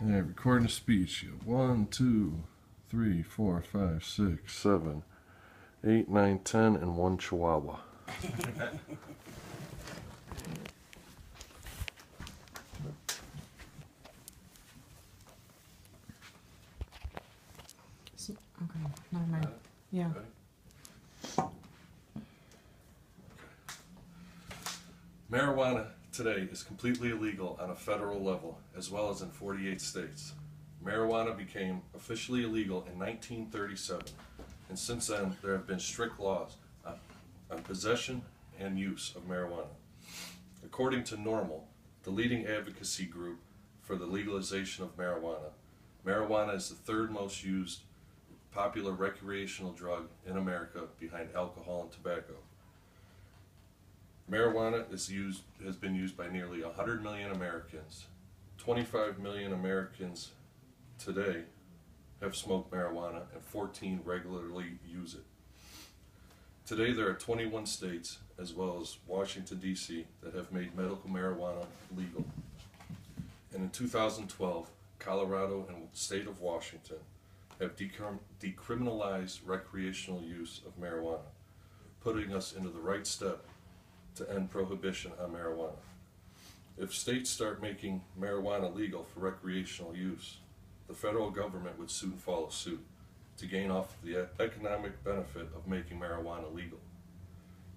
Yeah, recording a speech. 1, 2, 3, 4, 5, 6, 7, 8, 9, 10, and 1 chihuahua. Okay, never mind. Yeah. Marijuana today is completely illegal on a federal level, as well as in 48 states. Marijuana became officially illegal in 1937, and since then there have been strict laws on possession and use of marijuana. According to NORML, the leading advocacy group for the legalization of marijuana, marijuana is the third most used popular recreational drug in America behind alcohol and tobacco. Marijuana has been used by nearly 100 million Americans. 25 million Americans today have smoked marijuana and 14 regularly use it. Today there are 21 states, as well as Washington, D.C., that have made medical marijuana legal. And in 2012, Colorado and the state of Washington have decriminalized recreational use of marijuana, putting us into the right step to end prohibition on marijuana. If states start making marijuana legal for recreational use, the federal government would soon follow suit to gain off the economic benefit of making marijuana legal.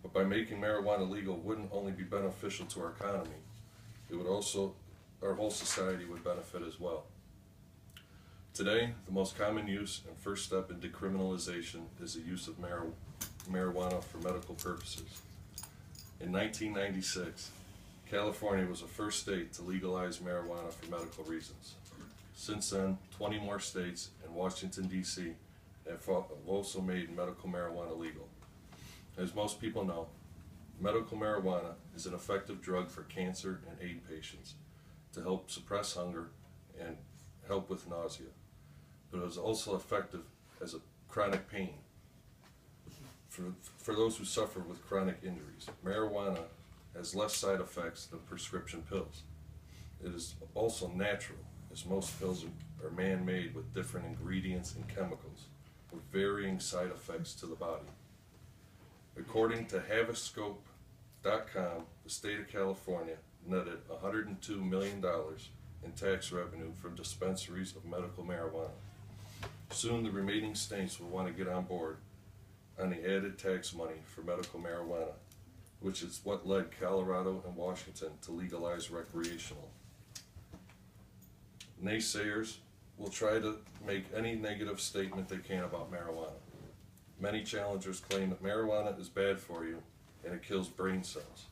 But by making marijuana legal wouldn't only be beneficial to our economy, it would also, our whole society would benefit as well. Today, the most common use and first step in decriminalization is the use of marijuana for medical purposes. In 1996, California was the first state to legalize marijuana for medical reasons. Since then, 20 more states and Washington, D.C. have also made medical marijuana legal. As most people know, medical marijuana is an effective drug for cancer and AIDS patients to help suppress hunger and help with nausea. But it is also effective as a chronic pain. For those who suffer with chronic injuries, marijuana has less side effects than prescription pills. It is also natural, as most pills are man-made with different ingredients and chemicals, with varying side effects to the body. According to Havascope.com, the state of California netted $102 million in tax revenue from dispensaries of medical marijuana. Soon the remaining states will want to get on board on the added tax money for medical marijuana, which is what led Colorado and Washington to legalize recreational. Naysayers will try to make any negative statement they can about marijuana. Many challengers claim that marijuana is bad for you and it kills brain cells.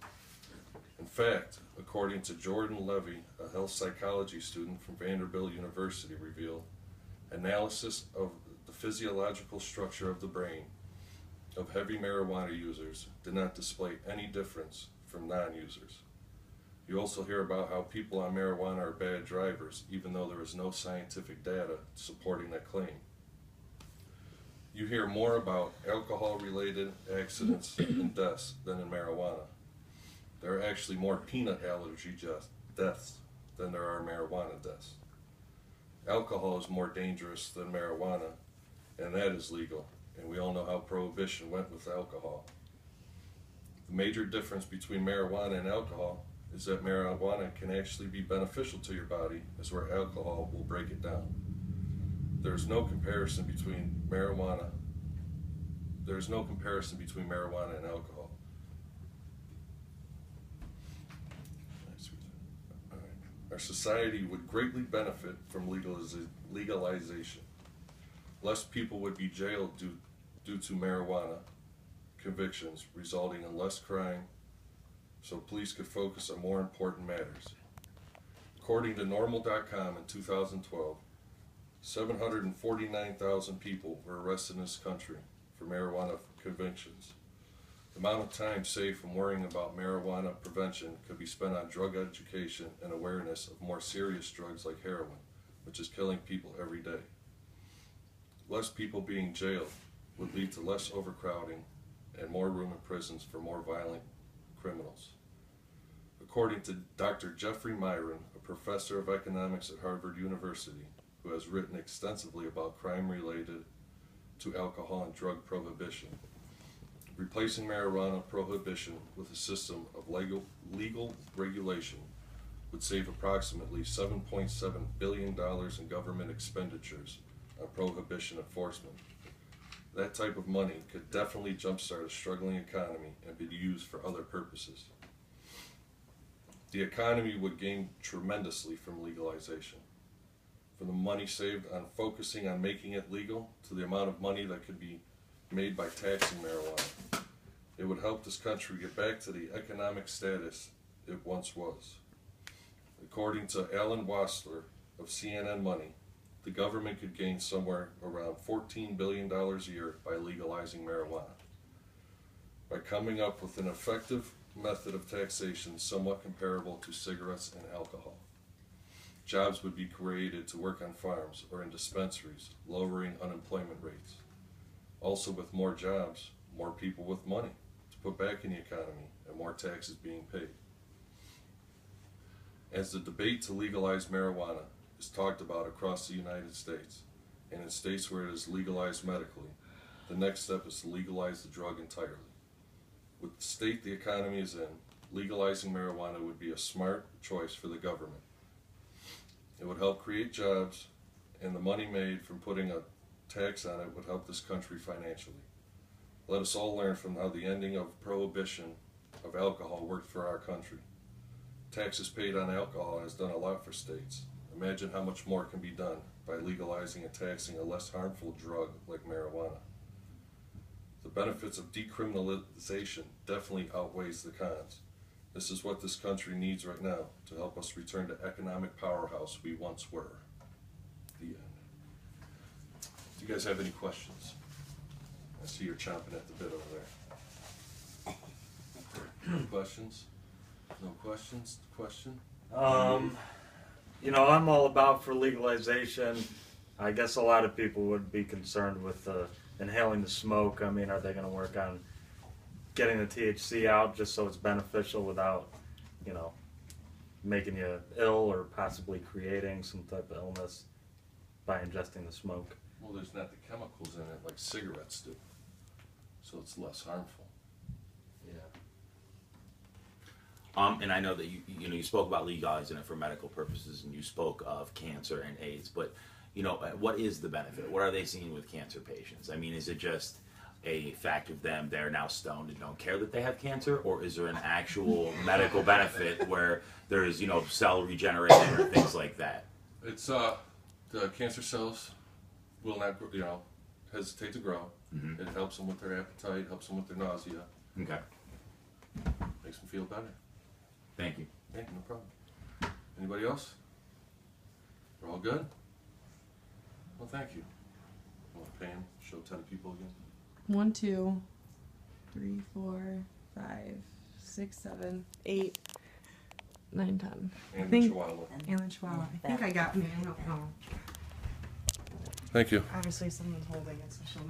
In fact, according to Jordan Levy, a health psychology student from Vanderbilt University, revealed analysis of the physiological structure of the brain of heavy marijuana users did not display any difference from non-users. You also hear about how people on marijuana are bad drivers, even though there is no scientific data supporting that claim. You hear more about alcohol-related accidents and deaths than in marijuana. There are actually more peanut allergy deaths than there are marijuana deaths. Alcohol is more dangerous than marijuana, and that is legal, and we all know how prohibition went with alcohol. The major difference between marijuana and alcohol is that marijuana can actually be beneficial to your body, as where alcohol will break it down. There's no comparison between marijuana and alcohol. Our society would greatly benefit from legalization. Less people would be jailed due to marijuana convictions, resulting in less crime, so police could focus on more important matters. According to NORML.com in 2012, 749,000 people were arrested in this country for marijuana convictions. The amount of time saved from worrying about marijuana prevention could be spent on drug education and awareness of more serious drugs like heroin, which is killing people every day. Less people being jailed would lead to less overcrowding and more room in prisons for more violent criminals. According to Dr. Jeffrey Myron, a professor of economics at Harvard University, who has written extensively about crime related to alcohol and drug prohibition. Replacing marijuana prohibition with a system of legal regulation would save approximately $7.7 billion in government expenditures on prohibition enforcement. That type of money could definitely jumpstart a struggling economy and be used for other purposes. The economy would gain tremendously from legalization. From the money saved on focusing on making it legal to the amount of money that could be made by taxing marijuana. It would help this country get back to the economic status it once was. According to Alan Wassler of CNN Money, the government could gain somewhere around $14 billion a year by legalizing marijuana. By coming up with an effective method of taxation somewhat comparable to cigarettes and alcohol. Jobs would be created to work on farms or in dispensaries, lowering unemployment rates. Also, with more jobs, more people with money to put back in the economy and more taxes being paid. As the debate to legalize marijuana is talked about across the United States and in states where it is legalized medically, the next step is to legalize the drug entirely. With the state the economy is in, legalizing marijuana would be a smart choice for the government. It would help create jobs, and the money made from putting a tax on it would help this country financially. Let us all learn from how the ending of prohibition of alcohol worked for our country. Taxes paid on alcohol has done a lot for states. Imagine how much more can be done by legalizing and taxing a less harmful drug like marijuana. The benefits of decriminalization definitely outweighs the cons. This is what this country needs right now to help us return to economic powerhouse we once were. The end. Do you guys have any questions? I see you're chomping at the bit over there. Any questions? No questions? Question? You know, I'm all about for legalization. I guess a lot of people would be concerned with inhaling the smoke. I mean, are they going to work on getting the THC out just so it's beneficial without, you know, making you ill or possibly creating some type of illness by ingesting the smoke? Well, there's not the chemicals in it like cigarettes do, so it's less harmful. Yeah. And I know that you spoke about legalizing it for medical purposes, and you spoke of cancer and AIDS. But you know, what is the benefit? What are they seeing with cancer patients? I mean, is it just a fact of them they're now stoned and don't care that they have cancer, or is there an actual medical benefit where there's cell regeneration or things like that? It's the cancer cells will not hesitate to grow. Mm-hmm. It helps them with their appetite, helps them with their nausea, Okay. makes them feel better. Thank you. Yeah, no problem. Anybody else? We're all good? Well, thank you. Want Pam show 10 people again? 1, 2, 3, 4, 5, 6, 7, 8, 9, 10. And the think- Chihuahua. And the Chihuahua. I think I got me. I don't know. Thank you. Obviously, someone's holding it, so she'll know.